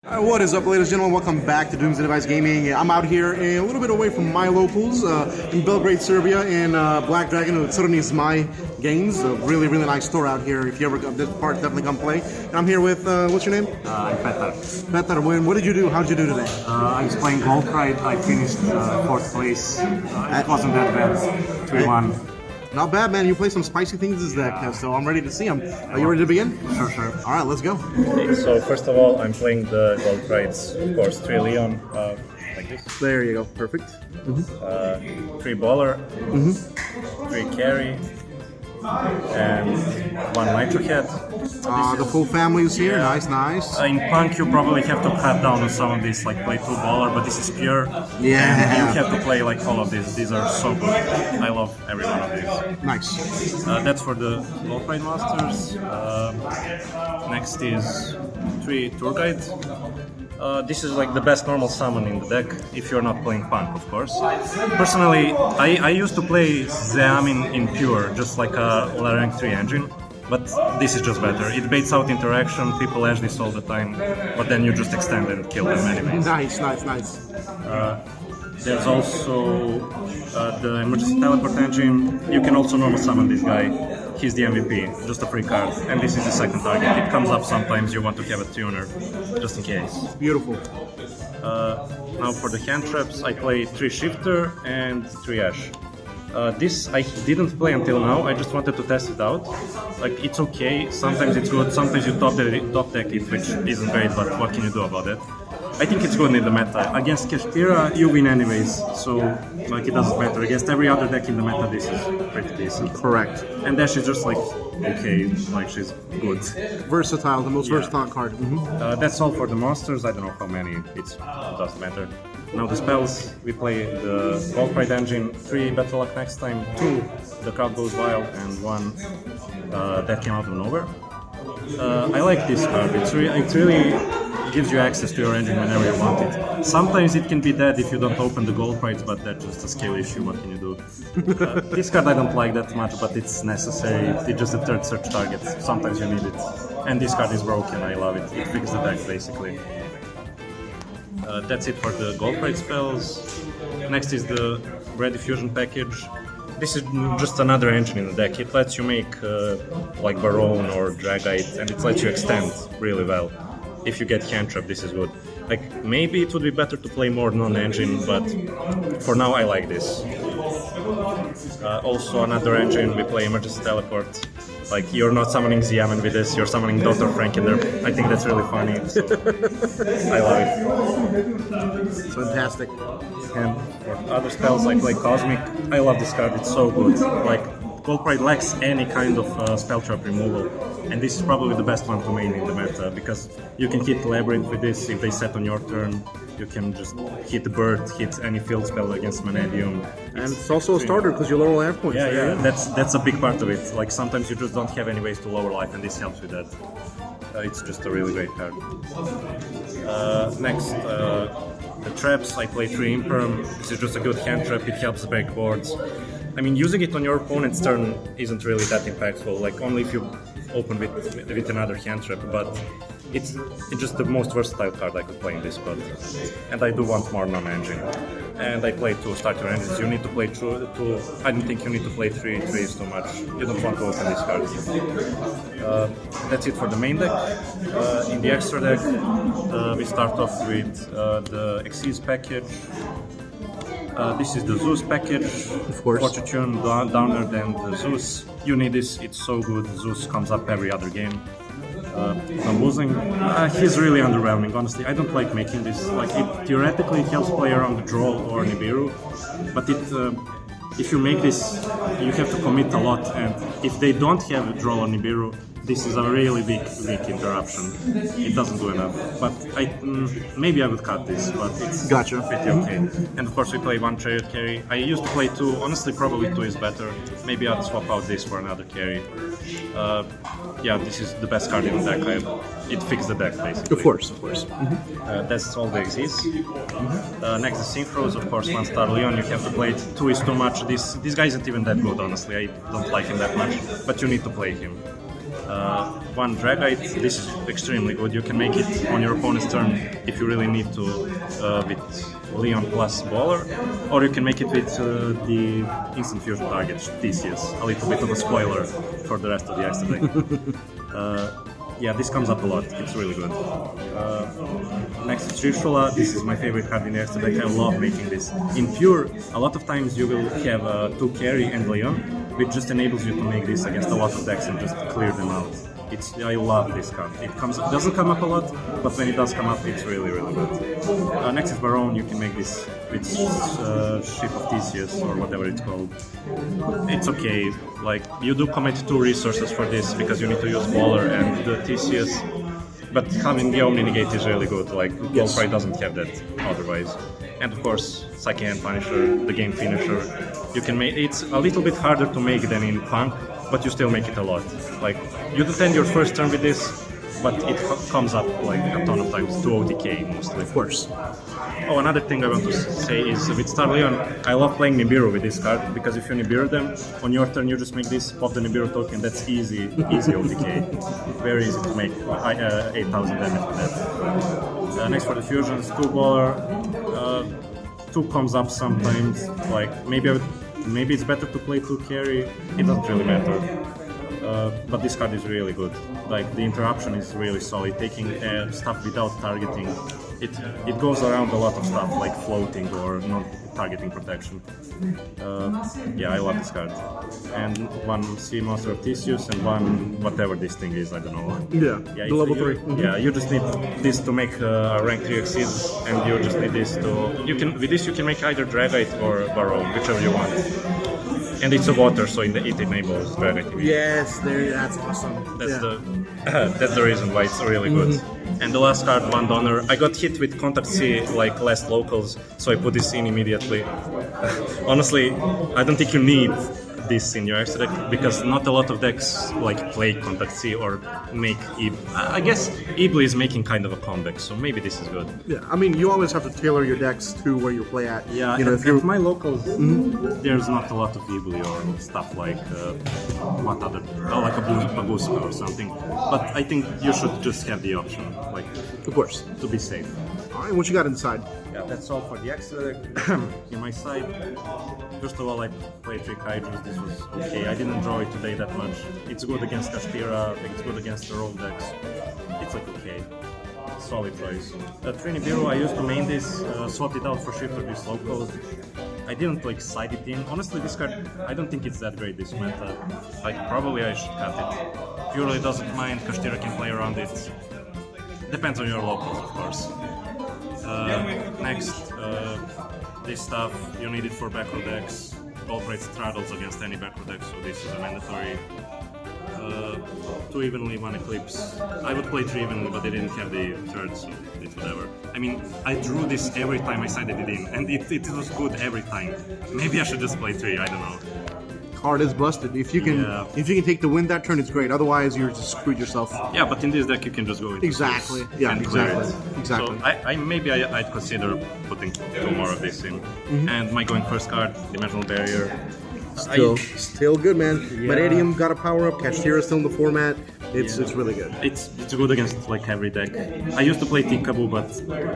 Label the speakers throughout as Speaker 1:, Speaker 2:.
Speaker 1: What is up, ladies and gentlemen? Welcome back to Dooms and Device Gaming. I'm out here a little bit away from my locals in Belgrade, Serbia, in Black Dragon with Crni Zmaj games. A really, really nice store out here. If you ever come to this part, definitely come play. And I'm here with, what's your name?
Speaker 2: I'm Petar.
Speaker 1: Petar, what did you do? How did you do today?
Speaker 2: I was playing Belgrade. I finished 4th place. It wasn't that bad. 3-1.
Speaker 1: Not bad, man. You play some spicy things this deck, so I'm ready to see them. Are you ready to begin?
Speaker 2: Sure.
Speaker 1: All right, let's go.
Speaker 3: Okay, so first of all, I'm playing the gold trades, of course, 3 Leon, like this.
Speaker 1: There you go. Perfect.
Speaker 3: 3 Bowler, 3 Carry, and 1 Nitro Head.
Speaker 1: The full family is here. Nice.
Speaker 2: In Punk, you probably have to cut down on some of these, like play 2 Baller, but this is pure.
Speaker 1: Yeah.
Speaker 2: And you have to play like all of these. These are so good. I love every one of these.
Speaker 1: Nice.
Speaker 2: That's for the Belgrade Masters. Next is 3 Tour Guides. This is like the best normal summon in the deck, if you're not playing Punk, of course. Personally, I used to play Zeamin in Pure, just like a rank 3 engine, but this is just better. It baits out interaction, people edge this all the time, but then you just extend and kill them anyways.
Speaker 1: Nice.
Speaker 2: There's also the emergency teleport engine. You can also normal summon this guy. He's the MVP, just a free card, and this is the second target. It comes up sometimes you want to have a tuner, just in case.
Speaker 1: Beautiful.
Speaker 2: Now for the hand traps, I play 3 Shifter and 3 Ash. This I didn't play until now, I just wanted to test it out. Like, it's okay, sometimes it's good, sometimes you top deck it, which isn't great, but what can you do about it? I think it's good in the meta. Against Kashtira, you win anyways, so like it doesn't matter. Against every other deck in the meta, this is pretty decent.
Speaker 1: Correct.
Speaker 2: And Dash is just like, okay, like she's good.
Speaker 1: Versatile, the most versatile card.
Speaker 2: That's all for the monsters, I don't know how many, it doesn't matter. Now the spells, we play the Belgrade engine, 3 Battle Luck next time, 2 The Crowd Goes Wild, and 1 that came out of nowhere. I like this card, it really gives you access to your engine whenever you want it. Sometimes it can be dead if you don't open the gold prize, but that's just a skill issue, what can you do? This card I don't like that much, but it's necessary, it's just a third search target, sometimes you need it. And this card is broken, I love it, it fixes the deck basically. That's it for the gold prize spells. Next is the Red Diffusion package. This is just another engine in the deck, it lets you make like Baron or Dragite, and it lets you extend really well. If you get hand trap, this is good. Like, maybe it would be better to play more non-engine, but for now I like this. Also another engine, we play Emergency Teleport. Like, you're not summoning Ziaman with this, you're summoning Dr. Frankinder. I think that's really funny, so I love it.
Speaker 1: Fantastic.
Speaker 2: And for other spells, I play Cosmic. I love this card, it's so good. Like, Gold Pride lacks any kind of spell trap removal, and this is probably the best one to main in the meta, because you can hit Labyrinth with this if they set on your turn, you can just hit the bird, hit any field spell against Manedium.
Speaker 1: And it's also a starter because you lower life points.
Speaker 2: Yeah, that's a big part of it. Like, sometimes you just don't have any ways to lower life, and this helps with that. It's just a really great card. Next, the traps, I play 3 Imperm. This is just a good hand trap, it helps break boards. I mean, using it on your opponent's turn isn't really that impactful, like only if you open with another hand trap, but it's just the most versatile card I could play in this spot. And I do want more non-engine. And I play 2 starter engines, you need to play 2, I don't think you need to play 3 is too much, you don't want to open this card. That's it for the main deck. In the extra deck, we start off with the Xyz package. This is the Zeus package,
Speaker 1: of course.
Speaker 2: Fortune Downer than the Zeus. You need this, it's so good, Zeus comes up every other game. I'm losing. He's really underwhelming, honestly. I don't like making this. Like, theoretically it helps play around the Droll or Nibiru, but if you make this, you have to commit a lot, and if they don't have a Droll or Nibiru, this is a really weak interruption. It doesn't do enough. But maybe I would cut this, but it's pretty okay. And of course we play 1 Chariot carry. I used to play 2, honestly probably 2 is better. Maybe I'll swap out this for another carry. Yeah, this is the best card in the deck. It fixed the deck basically.
Speaker 1: Of course.
Speaker 2: That's all the Xyz. Next is Synchros, of course, 1 star Leon, you have to play it. 2 is too much. This guy isn't even that good, honestly. I don't like him that much, but you need to play him. One Dragite, this is extremely good. You can make it on your opponent's turn if you really need to with Leon plus Baller, or you can make it with the instant fusion target, Theseus. A little bit of a spoiler for the rest of the extra deck. Yeah, this comes up a lot. It's really good. Next is Trishula. This is my favorite card in the extra deck. I love making this. In pure, a lot of times you will have 2 carry and Leon, which just enables you to make this against a lot of decks and just clear them out. I love this card. It doesn't come up a lot, but when it does come up, it's really, really good. Next is Baron. You can make this with Ship of Theseus or whatever it's called. It's okay. Like, you do commit 2 resources for this because you need to use Baller and the Theseus. But having the Omni Negate is really good. Like, Goldfry doesn't have that otherwise. And of course, Psyche Hand Punisher, the game finisher. You can make it's a little bit harder to make than in Punk, but you still make it a lot. Like, you defend your first turn with this, but it comes up like a ton of times to OTK mostly.
Speaker 1: Of course.
Speaker 2: Oh, another thing I want to say is with Star Leon, I love playing Nibiru with this card because if you Nibiru them, on your turn you just make this, pop the Nibiru token, that's easy OTK. Very easy to make 8,000 damage with that. Next for the fusions, 2 Baller, 2 comes up sometimes, like maybe it's better to play 2 carry, it doesn't really matter. But this card is really good. Like, the interruption is really solid. Taking stuff without targeting, it goes around a lot of stuff like floating or non-targeting protection. Yeah, I love this card. And 1 Sea Monster of Theseus and 1 whatever this thing is, I don't know.
Speaker 1: Yeah, the level 3.
Speaker 2: Yeah, you just need this to make rank 3 exceed, and you just need this to. With this you can make either Dragite or Baron, whichever you want. And it's a water, so it enables Dragite.
Speaker 1: Yes, that's awesome.
Speaker 2: That's the reason why it's really good. And the last card, 1 Donor. I got hit with Contact C, like last locals, so I put this in immediately. Honestly, I don't think you need this in your extra deck because not a lot of decks like play Contact C or make Ib. I guess Ibli is making kind of a comeback, so maybe this is good.
Speaker 1: Yeah, I mean, you always have to tailor your decks to where you play at.
Speaker 2: Yeah,
Speaker 1: you know, if you're
Speaker 2: my locals, there's not a lot of Ibli or stuff like like a Babuska or something. But I think you should just have the option, like,
Speaker 1: of course,
Speaker 2: to be safe.
Speaker 1: All right, what you got inside?
Speaker 2: Yeah, that's all for the extra deck. In my side, first of all, I played 3 Kaijus. This was okay. I didn't enjoy today that much. It's good against Kashtira, it's good against the roll decks. It's like okay. Solid choice. Crni Zmaj, I used to main this, swap it out for Shifter this local. I didn't like side it in. Honestly, this card, I don't think it's that great this meta. Like, probably I should cut it. Purely doesn't mind, Kashtira can play around it. Depends on your locals, of course. Next, this stuff, you need it for backrow decks. Belgrade straddles against any backrow deck, so this is a mandatory. 2 evenly, 1 eclipse. I would play 3 evenly, but they didn't have the third, so it's whatever. I mean, I drew this every time I sided it in, and it was good every time. Maybe I should just play 3, I don't know.
Speaker 1: Card is busted. If you can take the win that turn, it's great. Otherwise, you're just screwed yourself.
Speaker 2: Yeah, but in this deck you can just go into
Speaker 1: exactly. Yeah,
Speaker 2: and
Speaker 1: exactly.
Speaker 2: Clear it.
Speaker 1: Exactly.
Speaker 2: So I'd consider putting 2 more of this in. And my going first card, Dimensional Barrier.
Speaker 1: Still good, man.
Speaker 2: Yeah.
Speaker 1: Meradium got a power up. Kashtira still in the format. It's really good.
Speaker 2: It's good against like every deck. I used to play Tikabu, but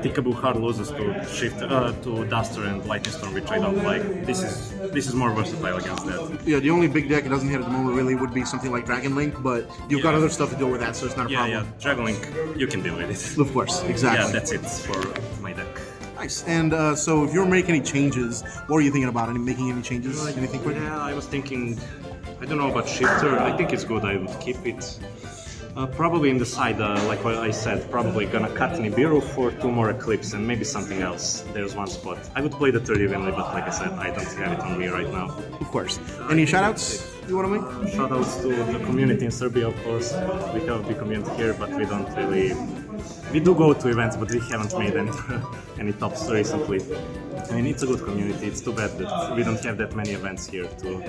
Speaker 2: Tikabu hard loses to Shift to Duster and Lightning Storm, which I don't like. This is more versatile against that.
Speaker 1: Yeah, the only big deck it doesn't hit at the moment really would be something like Dragon Link, but you've got other stuff to deal with that, so it's not a problem.
Speaker 2: Yeah, Dragon Link, you can deal with it.
Speaker 1: Of course, exactly.
Speaker 2: Yeah, that's it for my deck.
Speaker 1: Nice. And so if you're making any changes, what are you thinking about? Making any changes? Anything quick?
Speaker 2: Yeah, I was thinking, I don't know about Shifter. I think it's good. I would keep it. Probably in the side, like what I said, probably gonna cut Nibiru for 2 more Eclipse and maybe something else. There's 1 spot. I would play the 3 evenly, but like I said, I don't have it on me right now.
Speaker 1: Of course. Any shoutouts you want to make?
Speaker 2: Shoutouts to the community in Serbia, of course. We have a big community here, but we don't really. We do go to events, but we haven't made any tops recently. I mean, it's a good community. It's too bad that we don't have that many events here too.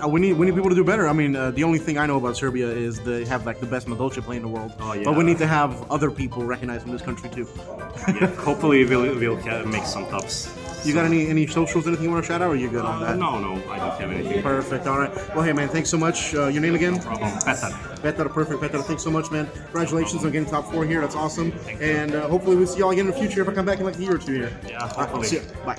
Speaker 1: We need people to do better. I mean, the only thing I know about Serbia is they have like the best Madolche play in the world.
Speaker 2: Oh, yeah.
Speaker 1: But we need to have other people recognized in this country too.
Speaker 2: Yeah, hopefully we'll make some tops
Speaker 1: You got any socials, anything you want to shout out, or you good on that?
Speaker 2: No, I don't have anything.
Speaker 1: Perfect. All right. Well, hey man, thanks so much. Your name again?
Speaker 2: Petar.
Speaker 1: Petar, perfect. Petar, thanks so much, man. Congratulations on getting top 4 here. That's awesome. And hopefully we'll see y'all again in the future if I come back in like a year or two here.
Speaker 2: Yeah,
Speaker 1: All right,
Speaker 2: hopefully.
Speaker 1: see ya. Bye.